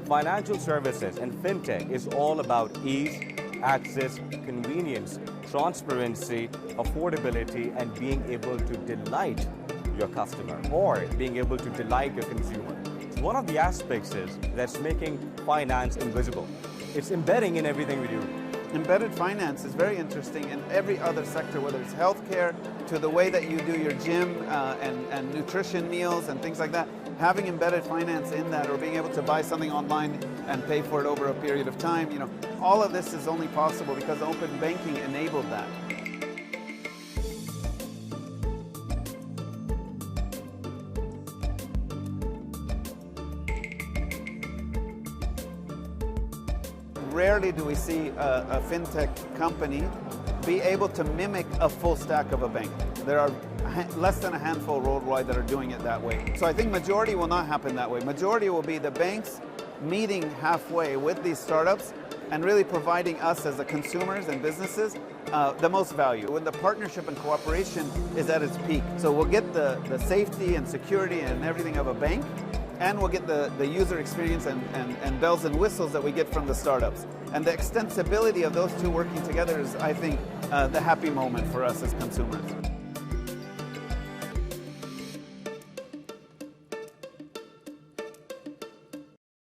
Financial services and fintech is all about ease, access, convenience, transparency, affordability, and being able to delight your customer or being able to delight your consumer. One of the aspects is that's making finance invisible. It's embedding in everything we do. Embedded finance is very interesting in every other sector, whether it's healthcare, to the way that you do your gym and nutrition meals and things like that. Having embedded finance in that, or being able to buy something online and pay for it over a period of time, all of this is only possible because open banking enabled that. Rarely do we see a fintech company be able to mimic a full stack of a bank. There are less than a handful worldwide that are doing it that way. So I think majority will not happen that way. Majority will be the banks meeting halfway with these startups and really providing us as the consumers and businesses the most value. When the partnership and cooperation is at its peak. So we'll get the safety and security and everything of a bank, and we'll get the user experience and bells and whistles that we get from the startups. And the extensibility of those two working together is, I think, the happy moment for us as consumers.